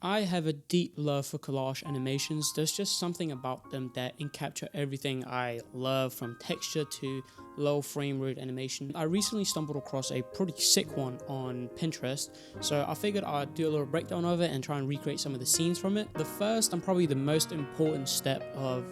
I have a deep love for collage animations. There's just something about them that encapture everything I love, from texture to low frame rate animation. I recently stumbled across a pretty sick one on Pinterest, so I figured I'd do a little breakdown of it and try and recreate some of the scenes from it. The first and probably the most important step of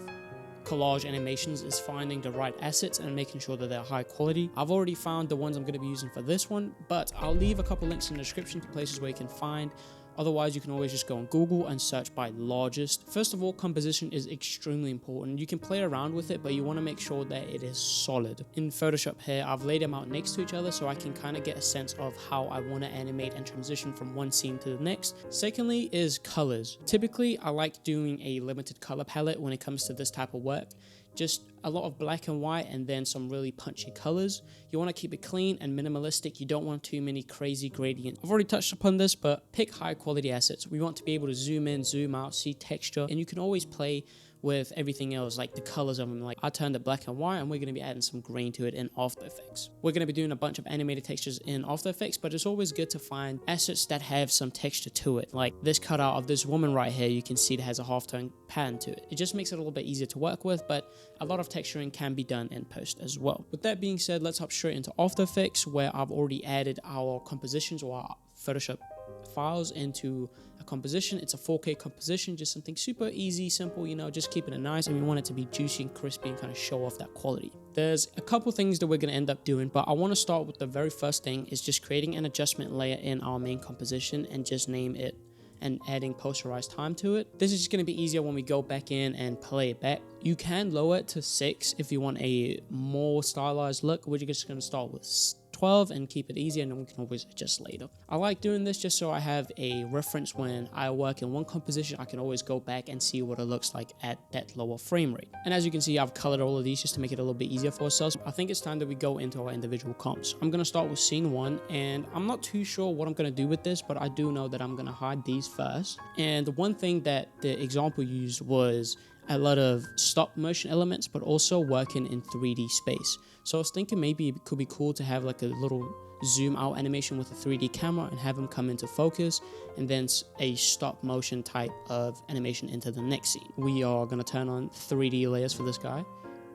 collage animations is finding the right assets and making sure that they're high quality. I've already found the ones I'm going to be using for this one, but I'll leave a couple links in the description to places where you can find. Otherwise, you can always just go on Google and search by largest. First of all, composition is extremely important. You can play around with it, but you want to make sure that it is solid. In Photoshop here, I've laid them out next to each other so I can kind of get a sense of how I want to animate and transition from one scene to the next. Secondly is colors. Typically, I like doing a limited color palette when it comes to this type of work. Just a lot of black and white and then some really punchy colors. You want to keep it clean and minimalistic. You don't want too many crazy gradients. I've already touched upon this, but pick high quality assets. We want to be able to zoom in, zoom out, see texture, and you can always play with everything else, like the colors of them. Like I turned it black and white, and we're going to be adding some grain to it in After Effects. We're going to be doing a bunch of animated textures in After Effects, but it's always good to find assets that have some texture to it. Like this cutout of this woman right here, you can see that has a half-tone pattern to it. It just makes it a little bit easier to work with, but a lot of texturing can be done in post as well. With that being said, let's hop straight into After Effects, where I've already added our compositions or our Photoshop files into a composition. It's a 4K composition, just something super easy, simple, you know, just keeping it nice, and we want it to be juicy and crispy and kind of show off that quality. There's a couple things that we're going to end up doing, but I want to start with the very first thing is just creating an adjustment layer in our main composition and just name it and adding posterized time to it. This is just going to be easier when we go back in and play it back. You can lower it to 6 if you want a more stylized look. We're just going to start with 12 and keep it easy, and then we can always adjust later. I like doing this just so I have a reference when I work in one composition. I can always go back and see what it looks like at that lower frame rate. And as you can see, I've colored all of these just to make it a little bit easier for ourselves. I think it's time that we go into our individual comps. I'm going to start with scene 1, and I'm not too sure what I'm going to do with this, but I do know that I'm going to hide these first. And the one thing that the example used was a lot of stop motion elements, but also working in 3D space. So I was thinking maybe it could be cool to have like a little zoom out animation with a 3D camera and have them come into focus, and then a stop motion type of animation into the next scene. We are going to turn on 3D layers for this guy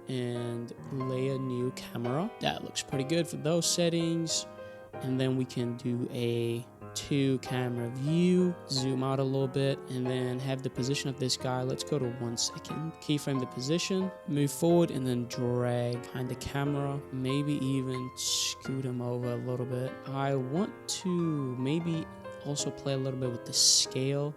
and layer new camera. That looks pretty good for those settings. And then we can do a 2 camera view, zoom out a little bit, and then have the position of this guy. Let's go to 1 second. Keyframe the position, move forward, and then drag behind the camera. Maybe even scoot him over a little bit. I want to maybe also play a little bit with the scale.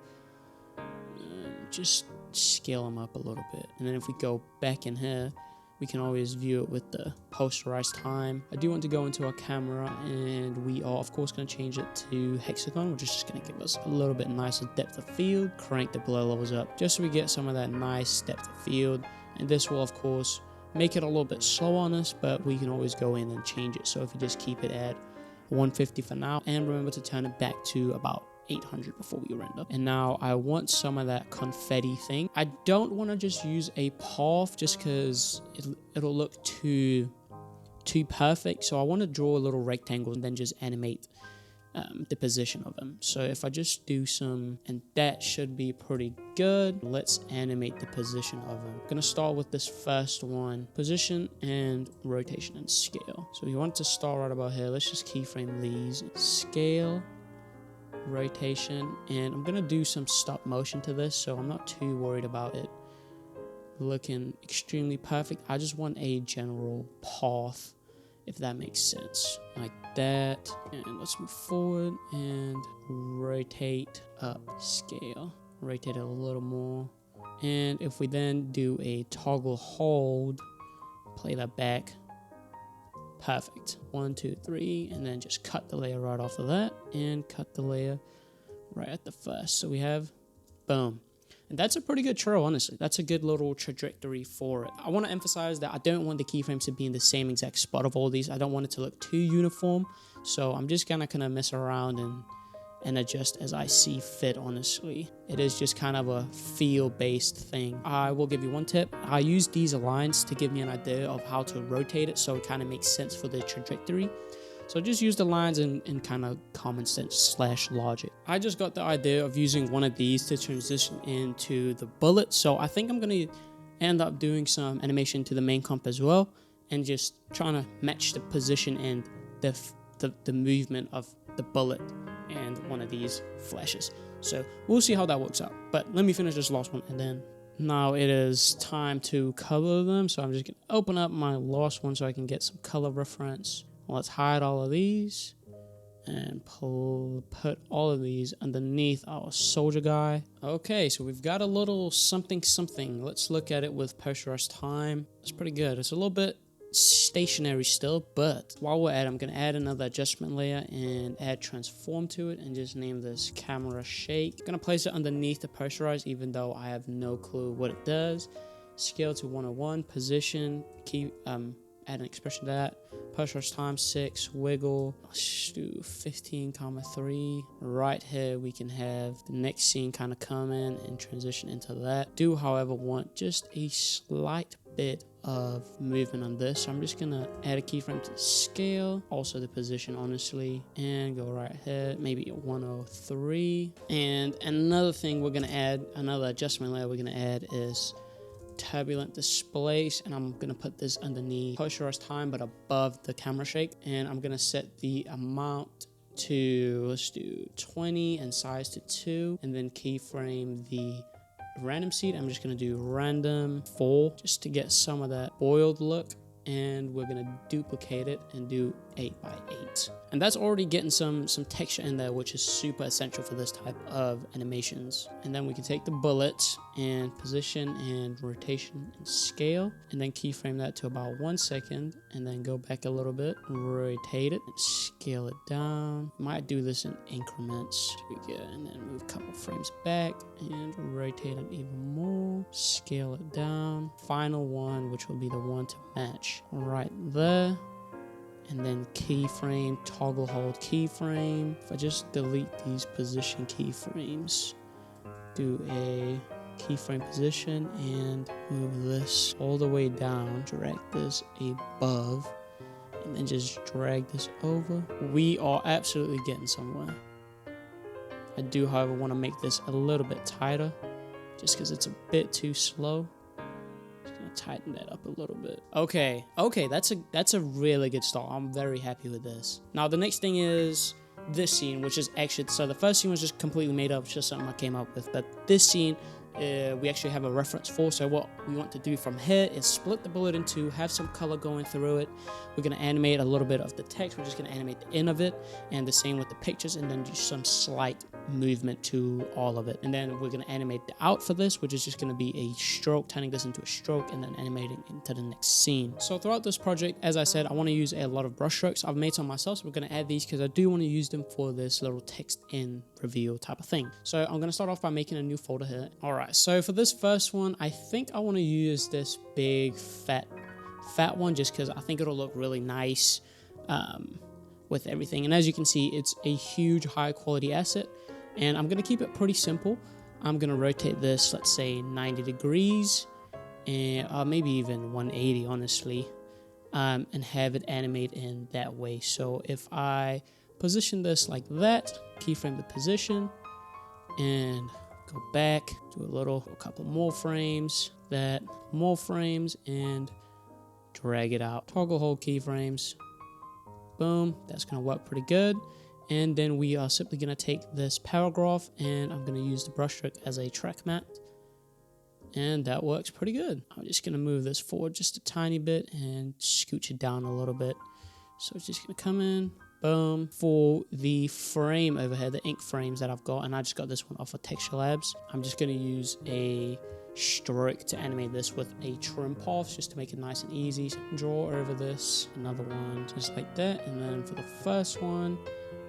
Just scale him up a little bit. And then if we go back in here, we can always view it with the posterized time. I do want to go into our camera, and we are of course going to change it to hexagon, which is just going to give us a little bit nicer depth of field. Crank the blur levels up just so we get some of that nice depth of field. And this will of course make it a little bit slow on us, but we can always go in and change it. So if you just keep it at 150 for now, and remember to turn it back to about 800 before we render. And now I want some of that confetti thing. I don't want to just use a path just because it'll look too perfect. So I want to draw a little rectangle and then just animate the position of them. So if I just do some, and that should be pretty good. Let's animate the position of them. I'm gonna start with this first one, position and rotation and scale. So we want to start right about here. Let's just keyframe these, scale, rotation, and I'm gonna do some stop motion to this, so I'm not too worried about it looking extremely perfect. I just want a general path, if that makes sense, like that. And let's move forward and rotate up, scale, rotate it a little more. And if we then do a toggle hold, play that back, perfect. 1, 2, 3, and then just cut the layer right off of that, and cut the layer right at the first. So we have, boom. And that's a pretty good trail, honestly. That's a good little trajectory for it. I want to emphasize that I don't want the keyframes to be in the same exact spot of all these. I don't want it to look too uniform. So I'm just gonna kind of mess around and adjust as I see fit, honestly. It is just kind of a feel-based thing. I will give you one tip. I use these lines to give me an idea of how to rotate it so it kind of makes sense for the trajectory. So just use the lines in kind of common sense / logic. I just got the idea of using one of these to transition into the bullet. So I think I'm going to end up doing some animation to the main comp as well, and just trying to match the position and the movement of the bullet and one of these flashes. So we'll see how that works out. But let me finish this last one, and then now it is time to color them. So I'm just going to open up my last one so I can get some color reference. Let's hide all of these and put all of these underneath our soldier guy. Okay, so we've got a little something. Let's look at it with post-rush time. It's pretty good. It's a little bit stationary still, but while we're at it, I'm going to add another adjustment layer and add transform to it and just name this camera shake. I'm going to place it underneath the posterize, even though I have no clue what it does. Scale to 101, position, add an expression to that. Post-rush time 6, wiggle. Let's do 15,3. Right here we can have the next scene kind of come in and transition into that. Do however want just a slight bit of movement on this, so I'm just gonna add a keyframe to the scale, also the position honestly, and go right here, maybe 103. And another thing we're gonna add, another adjustment layer we're gonna add is turbulent displace, and I'm gonna put this underneath post-rush time but above the camera shake, and I'm gonna set the amount to, let's do 20 and size to 2, and then keyframe the random seed. I'm just gonna do random 4 just to get some of that boiled look, and we're gonna duplicate it and do 8x8, and that's already getting some texture in there, which is super essential for this type of animations. And then we can take the bullets and position and rotation and scale, and then keyframe that to about 1 second, and then go back a little bit, rotate it and scale it down. Might do this in increments. Here we go, and then move a couple frames back and rotate it even more, scale it down. Final one, which will be the one to match right there. And then keyframe, toggle hold keyframe. If I just delete these position keyframes, do a keyframe position and move this all the way down, drag this above, and then just drag this over. We are absolutely getting somewhere. I do, however, want to make this a little bit tighter, just because it's a bit too slow. Tighten that up a little bit. Okay, that's a really good start. I'm very happy with this. Now the next thing is this scene, which is actually, so the first scene was just completely made up, just something I came up with, but this scene we actually have a reference for. So what we want to do from here is split the bullet in two, have some color going through it. We're going to animate a little bit of the text. We're just going to animate the end of it, and the same with the pictures, and then just some slight movement to all of it. And then we're going to animate the out for this, which is just going to be a stroke, turning this into a stroke, and then animating into the next scene. So throughout this project, as I said, I want to use a lot of brush strokes. I've made some myself, so we're going to add these because I do want to use them for this little text in reveal type of thing. So I'm going to start off by making a new folder here. All right, so for this first one, I think I want to use this big fat one, just because I think it'll look really nice with everything. And as you can see, it's a huge high quality asset, and I'm going to keep it pretty simple. I'm going to rotate this, let's say 90 degrees, and maybe even 180 honestly, and have it animate in that way. So if I position this like that, keyframe the position, and go back, do a couple more frames, more frames, and drag it out. Toggle hold keyframes. Boom, that's gonna work pretty good. And then we are simply gonna take this paragraph, and I'm gonna use the brushstroke as a track mat. And that works pretty good. I'm just gonna move this forward just a tiny bit and scooch it down a little bit. So it's just gonna come in, boom. For the frame over here, the ink frames that I've got, and I just got this one off of Texture Labs, I'm just gonna use a stroke to animate this with a trim path, just to make it nice and easy. So draw over this, another one just like that. And then for the first one,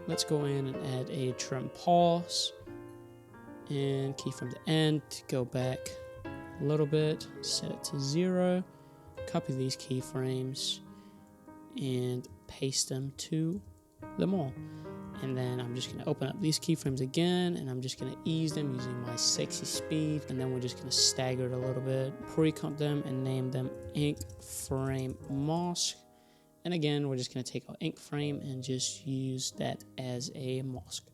let's go in and add a trim pass and keyframe the end, go back a little bit, set it to 0, copy these keyframes and paste them to them all. And then I'm just going to open up these keyframes again, and I'm just going to ease them using my sexy speed. And then we're just going to stagger it a little bit, pre-comp them, and name them ink frame mask. And again, we're just going to take our ink frame and just use that as a mask.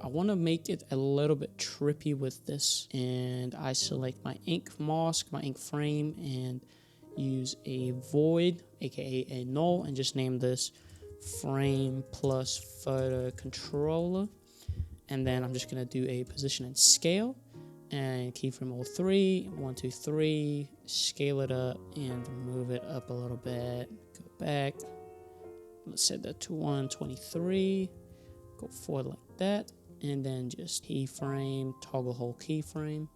I want to make it a little bit trippy with this, and I select my ink mask, my ink frame, and use a void, aka a null, and just name this frame plus photo controller. And then I'm just going to do a position and scale and keyframe all 3, 1, 2, 3, scale it up and move it up a little bit, go back, let's set that to 123, go forward like that, and then just keyframe, toggle hold keyframe,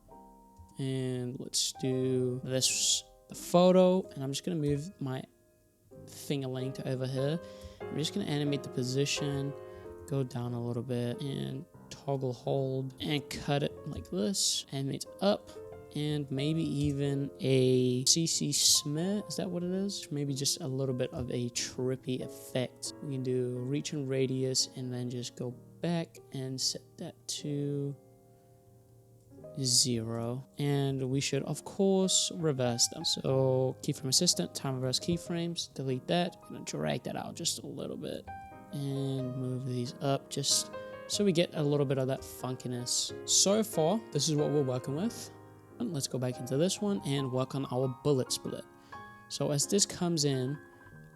and let's do this, the photo, and I'm just going to move my fingerling to over here. I'm just going to animate the position, go down a little bit, and toggle hold and cut it like this, animate up, and maybe even a CC smear, is that what it is? Maybe just a little bit of a trippy effect. We can do reach and radius and then just go back and set that to 0, and we should of course reverse them. So keyframe assistant, time reverse keyframes, delete that. I'm gonna drag that out just a little bit and move these up just so we get a little bit of that funkiness. So far, this is what we're working with. Let's go back into this one and work on our bullet split. So as this comes in,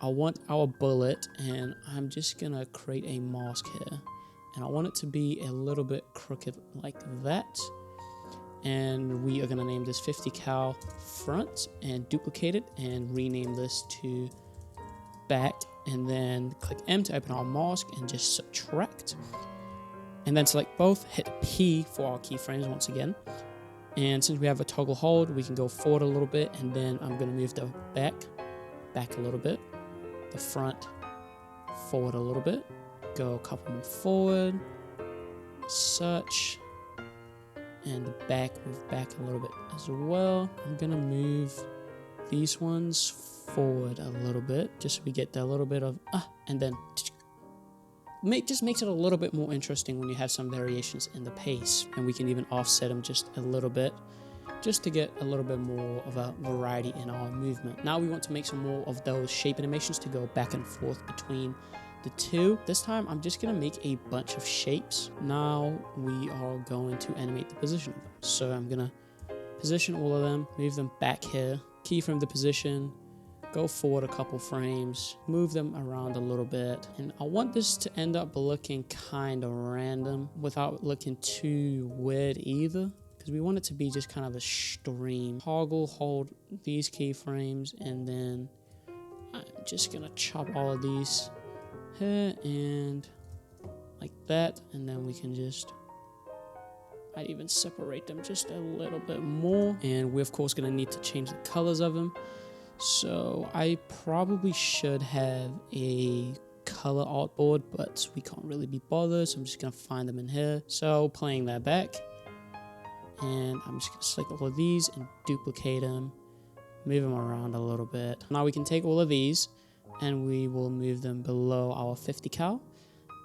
I want our bullet, and I'm just gonna create a mask here. And I want it to be a little bit crooked like that. And we are gonna name this 50 cal front and duplicate it and rename this to back. And then click M to open our mask and just subtract. And then select both, hit P for our keyframes once again. And since we have a toggle hold, we can go forward a little bit, and then I'm going to move the back a little bit, the front forward a little bit, go a couple more forward, such, and the back, move back a little bit as well. I'm going to move these ones forward a little bit, just so we get that little bit of, and then just makes it a little bit more interesting when you have some variations in the pace. And we can even offset them just a little bit, just to get a little bit more of a variety in our movement. Now we want to make some more of those shape animations to go back and forth between the two. This time I'm just gonna make a bunch of shapes. Now we are going to animate the position of them. So I'm gonna position all of them, move them back here, keyframe the position, go forward a couple frames, move them around a little bit, and I want this to end up looking kind of random without looking too weird either, because we want it to be just kind of a stream. Toggle hold these keyframes, and then I'm just gonna chop all of these here and like that, and then we can just, I'd even separate them just a little bit more, and we're of course gonna need to change the colors of them. So I probably should have a color artboard, but we can't really be bothered, so I'm just gonna find them in here. So playing that back, and I'm just gonna select all of these and duplicate them, move them around a little bit. Now we can take all of these and we will move them below our 50 cal,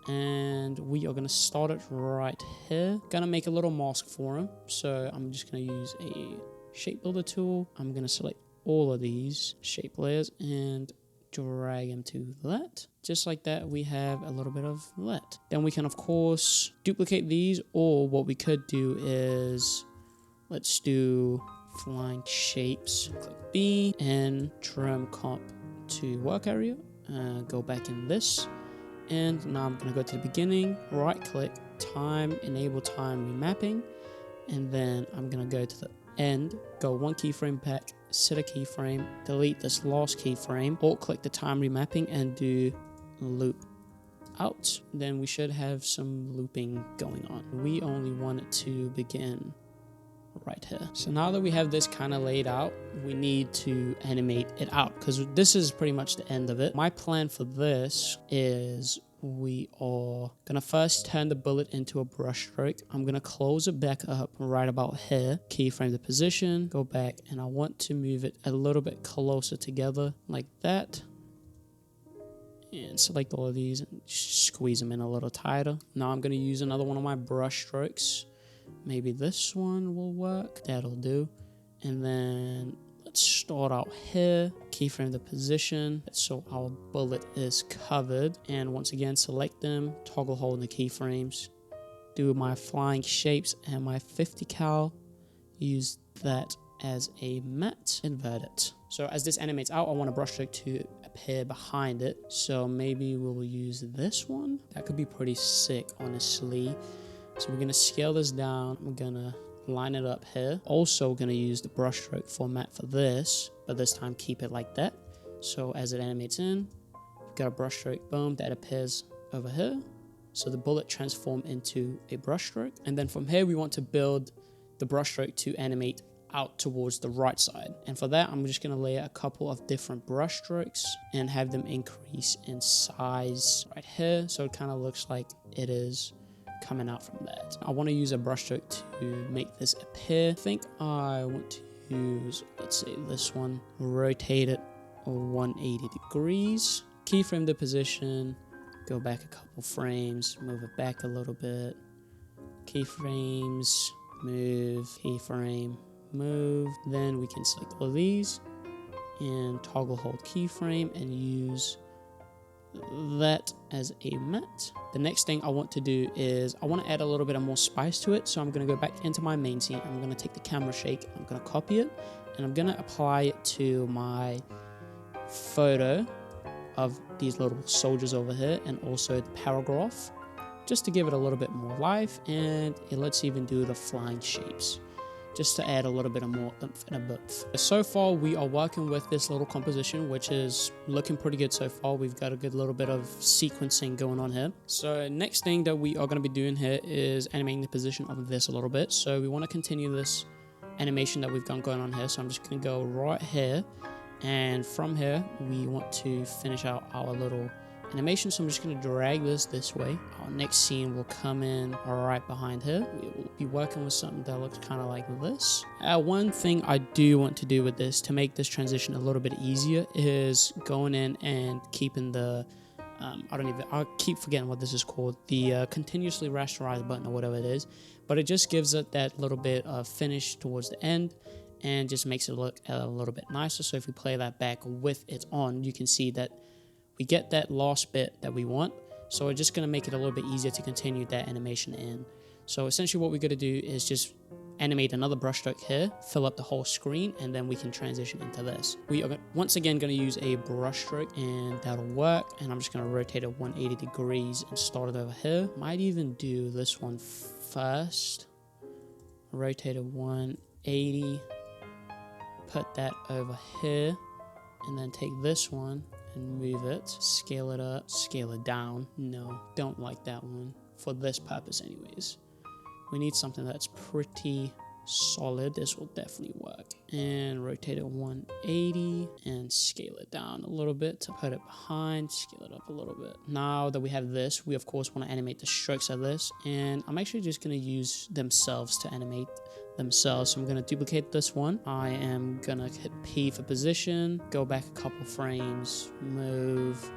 and we are gonna start it right here. Gonna make a little mask for them, so I'm just gonna use a shape builder tool. I'm gonna select all of these shape layers and drag them to that. Just like that, we have a little bit of that. Then we can of course duplicate these, or what we could do is, let's do flying shapes, click B and trim comp to work area, go back in this, and now I'm gonna go to the beginning, right click, time, enable time remapping, and then I'm gonna go to the end, go one keyframe back, set a keyframe, delete this last keyframe, alt click the time remapping and do loop out. Then we should have some looping going on. We only want it to begin right here. So now that we have this kind of laid out, we need to animate it out, because this is pretty much the end of it. My plan for this is we are gonna first turn the bullet into a brush stroke. I'm gonna close it back up right about here, keyframe the position, go back, and I want to move it a little bit closer together like that, and select all of these and squeeze them in a little tighter. Now I'm gonna use another one of my brush strokes. Maybe this one will work, that'll do. And then let's start out here, keyframe the position so our bullet is covered, and once again select them, toggle hold the keyframes, do my flying shapes and my 50 cal, use that as a matte, invert it. So as this animates out, I want a brush stroke to appear behind it. So maybe we'll use this one. That could be pretty sick, honestly. So we're gonna scale this down. I'm gonna line it up here. Also gonna use the brush stroke format for this, but this time keep it like that. So as it animates in, we've got a brush stroke, boom, that appears over here. So the bullet transform into a brush stroke. And then from here, we want to build the brush stroke to animate out towards the right side. And for that, I'm just gonna layer a couple of different brush strokes and have them increase in size right here. So it kind of looks like it is coming out from that. I want to use a brush stroke to make this appear. I think I want to use, let's say this one, rotate it 180 degrees, keyframe the position, go back a couple frames, move it back a little bit, keyframes, move, keyframe, move. Then we can select all of these and toggle hold keyframe and use that as a matte. The next thing I want to do is I want to add a little bit of more spice to it. So I'm going to go back into my main scene. I'm going to take the camera shake. I'm going to copy it and I'm going to apply it to my photo of these little soldiers over here and also the paragraph, just to give it a little bit more life. And let's even do the flying shapes, just to add a little bit of more oomph and a boof. So far, we are working with this little composition, which is looking pretty good so far. We've got a good little bit of sequencing going on here. So next thing that we are going to be doing here is animating the position of this a little bit. So we want to continue this animation that we've got going on here. So I'm just going to go right here. And from here, we want to finish out our little animation. So I'm just going to drag this way. Our next scene will come in right behind here. We will be working with something that looks kind of like this. One thing I do want to do with this to make this transition a little bit easier is going in and keeping the I keep forgetting what this is called, the continuously rasterize button or whatever it is, but it just gives it that little bit of finish towards the end and just makes it look a little bit nicer. So if we play that back with it on, you can see that we get that last bit that we want. So we're just going to make it a little bit easier to continue that animation in. So essentially what we're going to do is just animate another brush stroke here, fill up the whole screen, and then we can transition into this. We are once again going to use a brush stroke and that'll work. And I'm just going to rotate it 180 degrees and start it over here. Might even do this one first. Rotate it 180, put that over here, and then take this one and move it, scale it up, scale it down. No, don't like that one for this purpose anyways. We need something that's pretty solid. This will definitely work. And rotate it 180 and scale it down a little bit to put it behind, scale it up a little bit. Now that we have this, we of course want to animate the strokes of this, and I'm actually just going to use themselves to animate themselves. So I'm going to duplicate this one. I am going to hit P for position, go back a couple frames, move,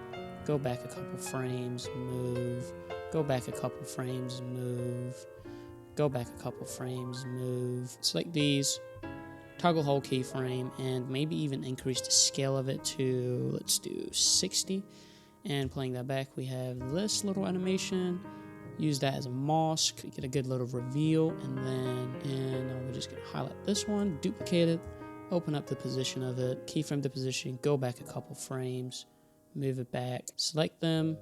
go back a couple frames, move, go back a couple frames, move, go back a couple frames, move. Select these, toggle hold keyframe, and maybe even increase the scale of it to, let's do 60. And playing that back, we have this little animation. Use that as a mask, get a good little reveal, and then we're just gonna highlight this one, duplicate it, open up the position of it, keyframe the position, go back a couple frames, move it back, select them,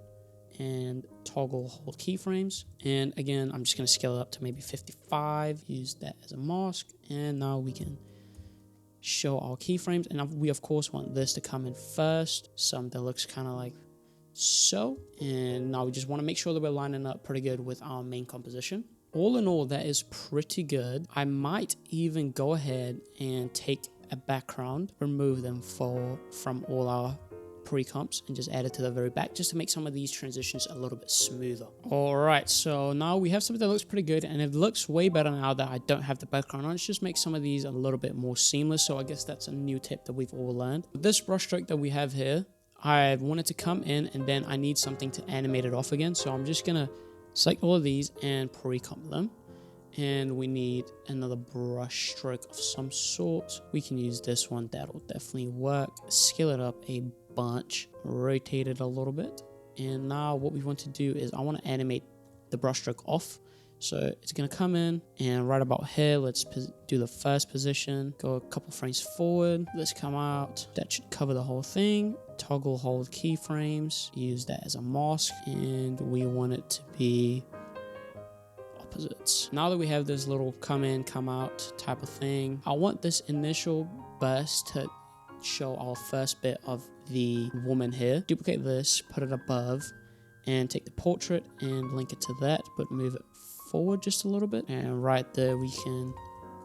and toggle hold keyframes. And again, I'm just gonna scale it up to maybe 55, use that as a mask, and now we can show our keyframes. And we of course want this to come in first, something that looks kind of like so. And now we just want to make sure that we're lining up pretty good with our main composition. All in all, that is pretty good. I might even go ahead and take a background, remove them from all our pre-comps, and just add it to the very back just to make some of these transitions a little bit smoother. Alright, so now we have something that looks pretty good, and it looks way better now that I don't have the background on. It just makes some of these a little bit more seamless. So I guess that's a new tip that we've all learned. This brush stroke that we have here, I wanted to come in and then I need something to animate it off again. So I'm just gonna select all of these and pre-comp them. And we need another brush stroke of some sort. We can use this one, that'll definitely work. Scale it up a bunch, rotate it a little bit. And now what we want to do is I want to animate the brush stroke off. So it's going to come in and right about here, let's do the first position, go a couple frames forward, let's come out. That should cover the whole thing. Toggle hold keyframes, use that as a mask, and we want it to be opposites. Now that we have this little come in, come out type of thing, I want this initial burst to show our first bit of the woman here. Duplicate this, put it above, and take the portrait and link it to that, but move it forward just a little bit. And right there we can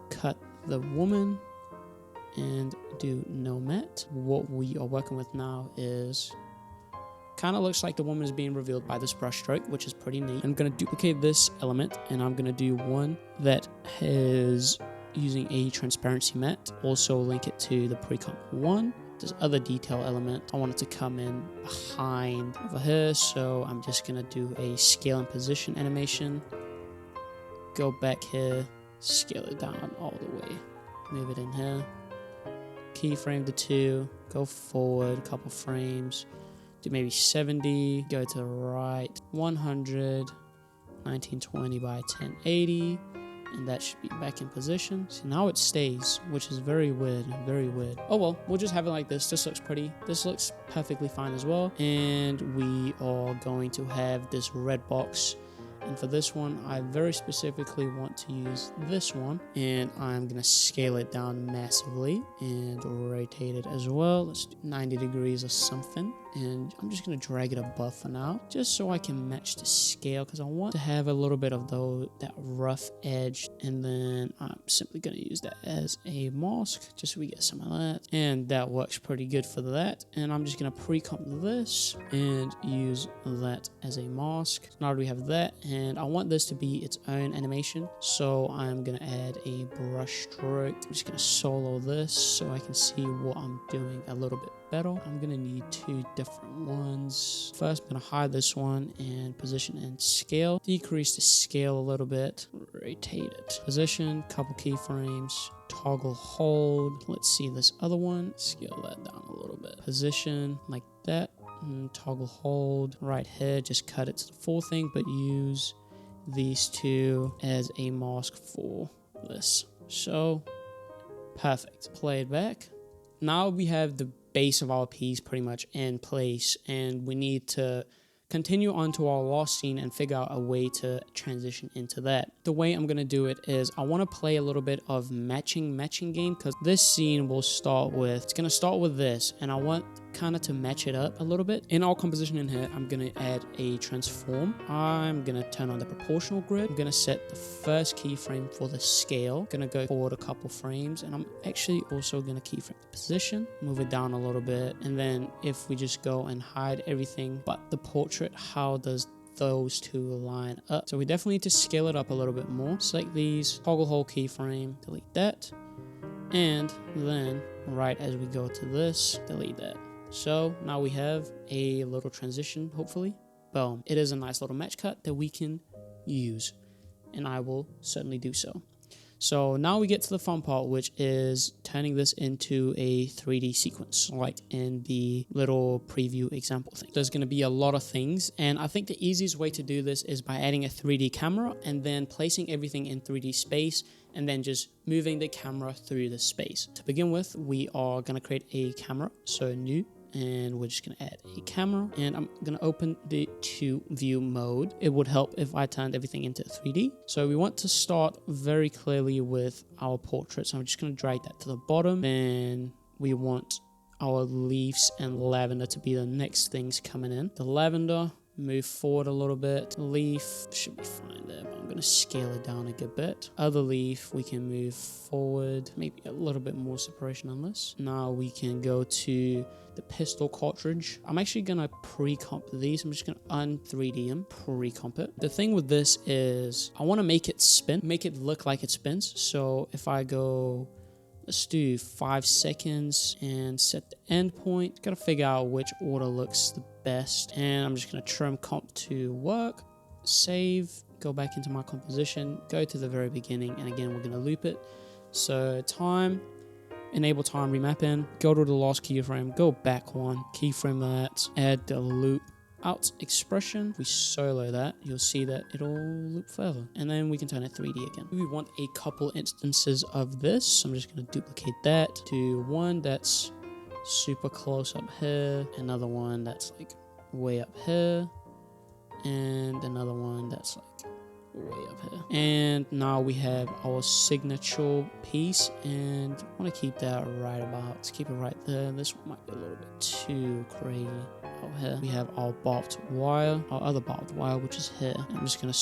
cut the woman and do no matte. What we are working with now is kind of looks like the woman is being revealed by this brush stroke, which is pretty neat. I'm going to duplicate this element and I'm going to do one that is using a transparency matte. Also link it to the pre-comp one. This other detail element, I want it to come in behind over here, so I'm just gonna do a scale and position animation. Go back here, scale it down all the way, move it in here, keyframe the 2, go forward a couple frames, do maybe 70, go to the right, 100, 1920 by 1080, and that should be back in position. So now it stays, which is very weird, very weird. Oh well, we'll just have it like this. This looks pretty. This looks perfectly fine as well. And we are going to have this red box. And for this one, I very specifically want to use this one, and I'm gonna scale it down massively and rotate it as well. Let's do 90 degrees or something. And I'm just gonna drag it above for now, just so I can match the scale, because I want to have a little bit of that rough edge. And then I'm simply gonna use that as a mask, just so we get some of that. And that works pretty good for that. And I'm just gonna pre-comp this and use that as a mask. Now that we have that, and I want this to be its own animation, so I'm gonna add a brush stroke. I'm just gonna solo this so I can see what I'm doing a little bit better. I'm gonna need 2 different ones. First, I'm gonna hide this one and position and scale. Decrease the scale a little bit. Rotate it. Position, couple keyframes. Toggle hold. Let's see this other one. Scale that down a little bit. Position like that. And toggle hold. Right here, just cut it to the full thing, but use these 2 as a mask for this. So, perfect. Play it back. Now we have the base of our piece pretty much in place, and we need to continue on to our last scene and figure out a way to transition into that. The way I'm going to do it is I want to play a little bit of matching game, because this scene will start with, it's going to start with this, and I want kind of to match it up a little bit. In our composition in here, I'm going to add a transform. I'm going to turn on the proportional grid. I'm going to set the first keyframe for the scale. Going to go forward a couple frames, and I'm actually also going to keyframe the position, move it down a little bit, and then if we just go and hide everything but the portrait, how does those 2 line up? So we definitely need to scale it up a little bit more. Select these, toggle hold keyframe, delete that, and then right as we go to this, delete that. So now we have a little transition, hopefully. Boom. It is a nice little match cut that we can use, and I will certainly do so. So now we get to the fun part, which is turning this into a 3D sequence, like in the little preview example thing. There's going to be a lot of things, and I think the easiest way to do this is by adding a 3D camera and then placing everything in 3D space, and then just moving the camera through the space. To begin with, we are going to create a camera, so new, and we're just going to add a camera, and I'm going to open the 2 view mode. It would help if I turned everything into 3D. So we want to start very clearly with our portrait, so I'm just going to drag that to the bottom. Then we want our leaves and lavender to be the next things coming in. The lavender, move forward a little bit. Leaf should be fine there, but I'm going to scale it down a good bit. Other leaf, we can move forward, maybe a little bit more separation on this. Now we can go to the pistol cartridge. I'm actually going to pre-comp these. I'm just going to un-3D them, pre-comp it. The thing with this is I want to make it spin, make it look like it spins. So if I go, let's do 5 seconds and set the end point. Got to figure out which order looks the best. And I'm just going to trim comp to work, save, go back into my composition, go to the very beginning, and again, we're going to loop it. So time, enable time remapping, go to the last keyframe, go back 1, keyframe that, add the loop out expression. If we solo that, you'll see that it'll loop forever. And then we can turn it 3D again. We want a couple instances of this. So I'm just going to duplicate that to one that's super close up here, another one that's like way up here, and another one that's like way up here. And now we have our signature piece, and I want to keep that right about, let's keep it right there. This one might be a little bit too crazy. Out here we have our barbed wire, our other barbed wire, which is here. I'm just gonna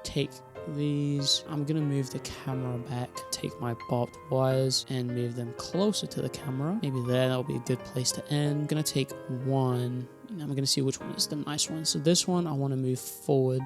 take these, I'm gonna move the camera back, take my barbed wires and move them closer to the camera. Maybe that'll be a good place to end. I'm gonna take one, and I'm gonna see which one is the nice one. So this one I want to move forward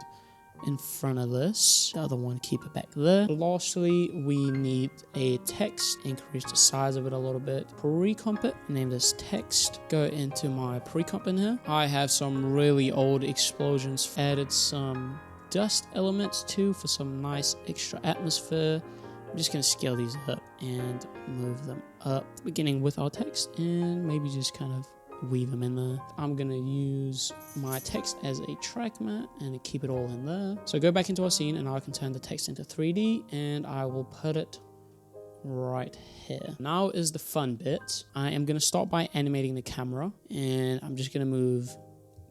in front of this, the other one keep it back there. Lastly, we need a text, increase the size of it a little bit, pre-comp it, name this text, go into my pre-comp in here. I have some really old explosions, added some dust elements too for some nice extra atmosphere. I'm just gonna scale these up and move them up, beginning with our text, and maybe just kind of weave them in there. I'm gonna use my text as a track mat and keep it all in there. So go back into our scene, and I can turn the text into 3D, and I will put it right here. Now is the fun bit. I am gonna start by animating the camera, and I'm just gonna move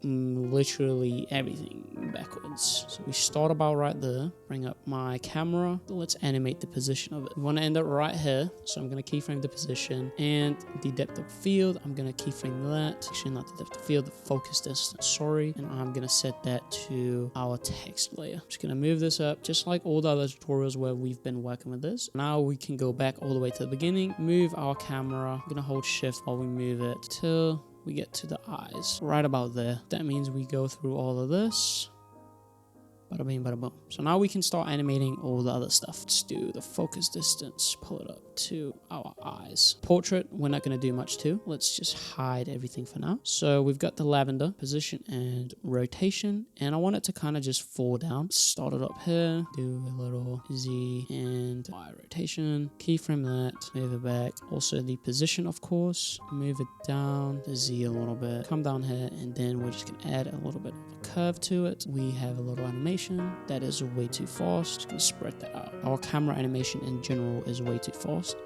literally everything backwards. So we start about right there, bring up my camera, let's animate the position of it. We want to end up right here, so I'm going to keyframe the position, and the depth of field, I'm going to keyframe that, actually not the depth of field, the focus distance, sorry, and I'm going to set that to our text layer. I'm just going to move this up, just like all the other tutorials where we've been working with this. Now we can go back all the way to the beginning, move our camera, I'm going to hold shift while we move it till we get to the eyes, right about there. That means we go through all of this. Bada bing, bada boom. So now we can start animating all the other stuff. Let's do the focus distance, pull it up to our eyes. Portrait, we're not going to do much to. Let's just hide everything for now. So we've got the lavender, position and rotation, and I want it to kind of just fall down. Start it up here, do a little Z and Y rotation, keyframe that, move it back. Also the position, of course, move it down, the Z a little bit, come down here, and then we're just going to add a little bit of a curve to it. We have a little animation that is way too fast. Just gonna spread that out. Our camera animation in general is way too fast.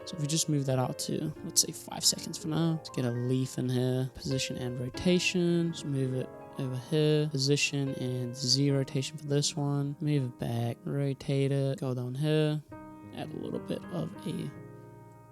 So if we just move that out to, let's say 5 seconds for now. Let's get a leaf in here. Position and rotation. Just move it over here. Position and Z rotation for this one. Move it back. Rotate it. Go down here. Add a little bit of a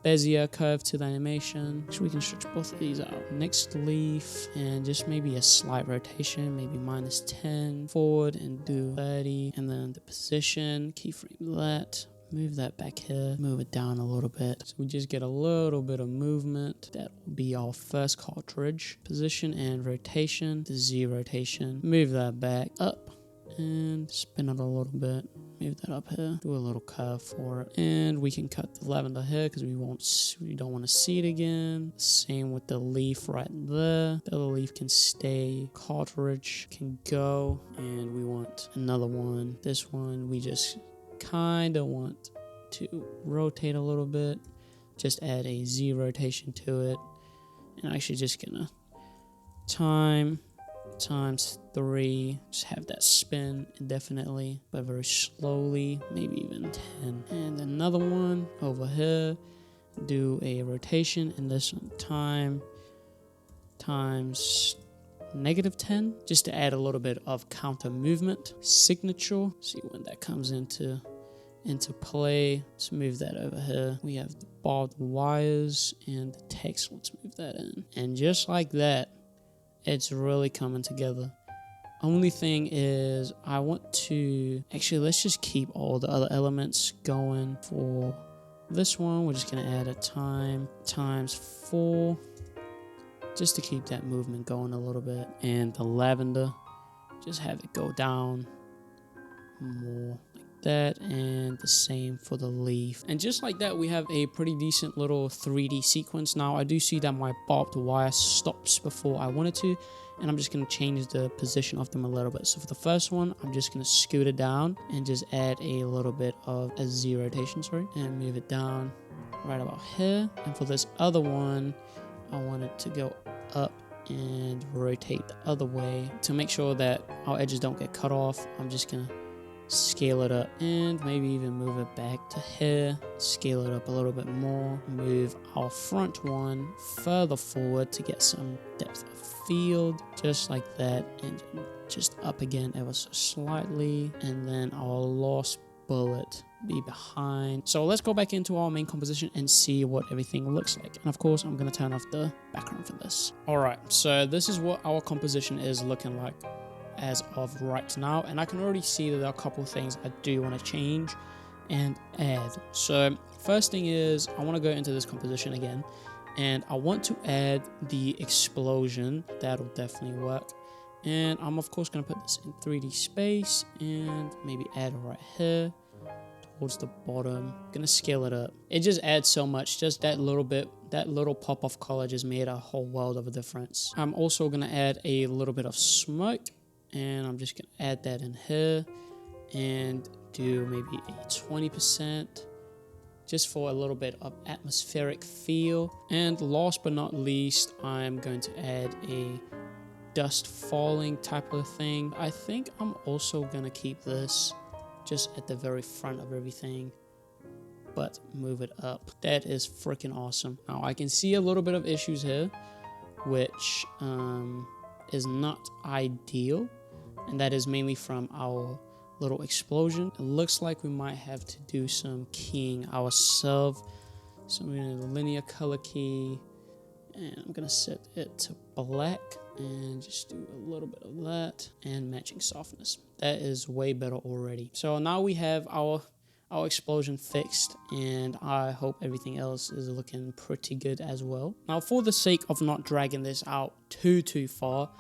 Bezier curve to the animation, so we can stretch both of these out. Next leaf, and just maybe a slight rotation, maybe -10 forward and do 30, and then the position, keyframe that, move that back here, move it down a little bit, so we just get a little bit of movement. That will be our first cartridge. Position and rotation, the Z rotation, move that back up and spin it a little bit. Move that up here, do a little curve for it, and we can cut the lavender here because we don't want to see it again. Same with the leaf right there. The other leaf can stay, cartridge can go, and we want another one. This one we just kind of want to rotate a little bit, just add a Z rotation to it, and actually just gonna times 3, just have that spin indefinitely, but very slowly, maybe even 10. And another one over here, do a rotation, and this one times -10, just to add a little bit of counter movement. Signature, see when that comes into play. Let's move that over here. We have the barbed wires and the text, let's move that in. And just like that, it's really coming together. Only thing is, I want to, actually let's just keep all the other elements going. For this one, we're just gonna add a times 4, just to keep that movement going a little bit. And the lavender, just have it go down more like that, and the same for the leaf. And just like that, we have a pretty decent little 3D sequence. Now I do see that my barbed wire stops before I wanted to, and I'm just going to change the position of them a little bit. So for the first one, I'm just going to scoot it down and just add a little bit of a Z rotation, and move it down right about here. And for this other one, I want it to go up and rotate the other way. To make sure that our edges don't get cut off, I'm just gonna scale it up and maybe even move it back to here, scale it up a little bit more, move our front one further forward to get some depth of field, just like that, and just up again ever so slightly, and then our last bullet be behind. So let's go back into our main composition and see what everything looks like. And of course, I'm going to turn off the background for this. Alright, so this is what our composition is looking like as of right now, and I can already see that there are a couple things I do want to change and add. So first thing is, I want to go into this composition again, and I want to add the explosion. That'll definitely work. And I'm of course going to put this in 3D space and maybe add it right here towards the bottom. I'm going to scale it up. It just adds so much. Just that little bit, that little pop of color just made a whole world of a difference. I'm also going to add a little bit of smoke, and I'm just going to add that in here and do maybe a 20%. Just for a little bit of atmospheric feel. And last but not least, I'm going to add a dust falling type of thing. I think I'm also gonna keep this just at the very front of everything, but move it up. That is freaking awesome. Now I can see a little bit of issues here, which is not ideal, and that is mainly from our little explosion. It looks like we might have to do some keying ourselves. So I'm gonna linear color key, and I'm gonna set it to black and just do a little bit of that, and matching softness. That is way better already. So now we have our explosion fixed, and I hope everything else is looking pretty good as well. Now, for the sake of not dragging this out too far,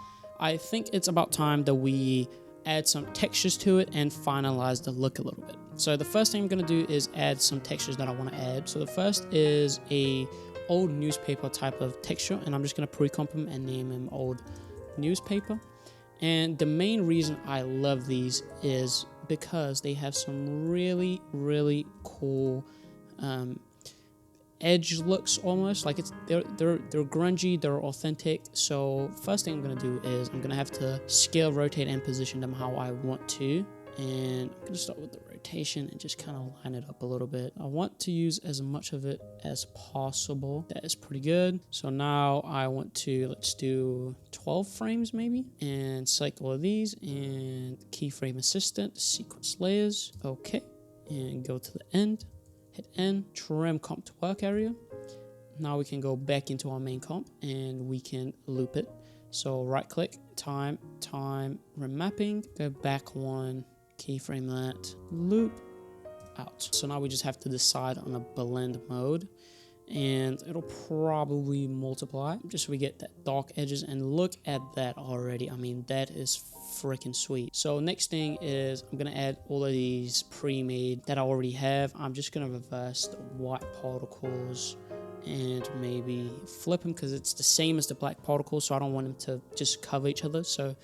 I think it's about time that we add some textures to it and finalize the look a little bit. So the first thing I'm going to do is add some textures that I want to add. So the first is a old newspaper type of texture, and I'm just going to pre-comp him and name him old newspaper. And the main reason I love these is because they have some really cool edge looks, almost like they're grungy, they're authentic. So first thing I'm going to do is I'm going to have to scale, rotate, and position them how I want to. And I'm going to start with the rotation and just kind of line it up a little bit. I want to use as much of it as possible. That is pretty good. So now I want to, let's do 12 frames maybe, and select all of these and keyframe assistant, sequence layers. Okay, and go to the end, hit N, trim comp to work area. Now we can go back into our main comp and we can loop it. So right click, time, remapping, go back one, keyframe that, loop, out. So now we just have to decide on a blend mode, and it'll probably multiply just so we get that dark edges. And look at that already. I mean, that is freaking sweet. So next thing is I'm gonna add all of these pre-made that I already have. I'm just gonna reverse the white particles and maybe flip them because it's the same as the black particles, so I don't want them to just cover each other. So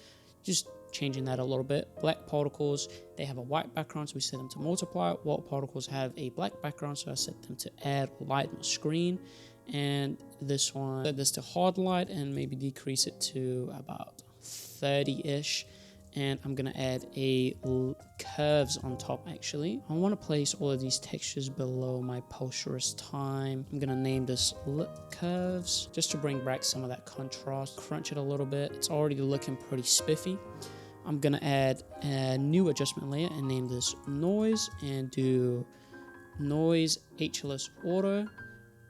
just changing that a little bit. Black particles, they have a white background, so we set them to multiply. White particles have a black background, so I set them to add light on the screen. And this one, set this to hard light and maybe decrease it to about 30-ish. And I'm gonna add a curves on top. Actually, I want to place all of these textures below my posterior time. I'm gonna name this curves just to bring back some of that contrast, crunch it a little bit. It's already looking pretty spiffy. I'm gonna add a new adjustment layer and name this noise, and do noise HLS auto,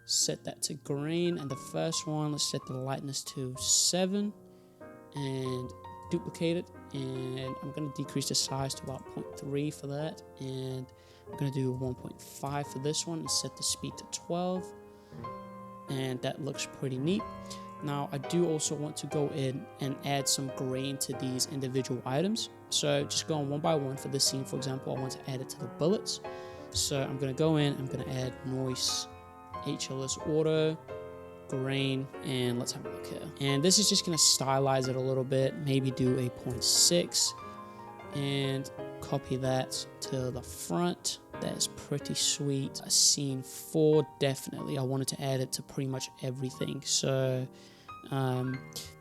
set that to green. And the first one, let's set the lightness to 7 and duplicate it, and I'm going to decrease the size to about 0.3 for that, and I'm going to do 1.5 for this one and set the speed to 12, and that looks pretty neat. Now I do also want to go in and add some grain to these individual items, so just going one by one. For this scene, for example, I want to add it to the bullets, so I'm going to go in, I'm going to add noise HLS auto, grain, and let's have a look here. And this is just going to stylize it a little bit, maybe do a 0.6 and copy that to the front. That is pretty sweet. Scene 4, definitely I wanted to add it to pretty much everything, so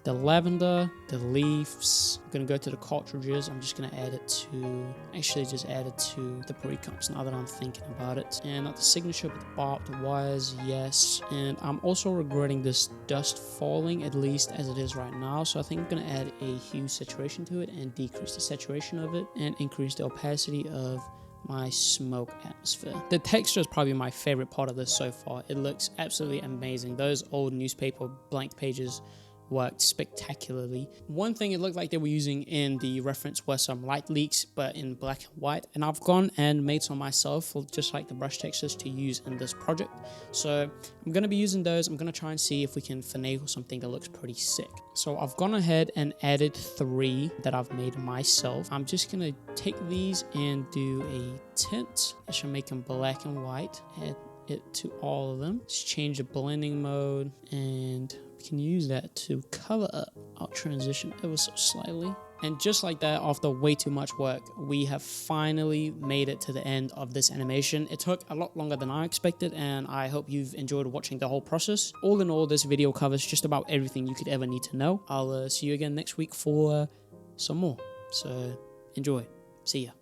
the lavender, the leaves. I'm gonna go to the cartridges. I'm just gonna add it to, actually just add it to the pre-comps now that I'm thinking about it. And not the signature, but the barb, the wires, yes. And I'm also regretting this dust falling, at least as it is right now. So I think I'm gonna add a hue saturation to it and decrease the saturation of it and increase the opacity of my smoke atmosphere. The texture is probably my favorite part of this so far. It looks absolutely amazing. Those old newspaper blank pages worked spectacularly. One thing it looked like they were using in the reference were some light leaks, but in black and white, and I've gone and made some myself, just like the brush textures to use in this project. So I'm going to be using those. I'm going to try and see if we can finagle something that looks pretty sick. So I've gone ahead and added 3 that I've made myself. I'm just going to take these and do a tint. I should make them black and white. Add it to all of them. Just change the blending mode, and we can use that to color up our transition ever so slightly. And just like that, after way too much work, we have finally made it to the end of this animation. It took a lot longer than I expected, and I hope you've enjoyed watching the whole process. All in all, this video covers just about everything you could ever need to know. I'll see you again next week for some more. So enjoy. See ya.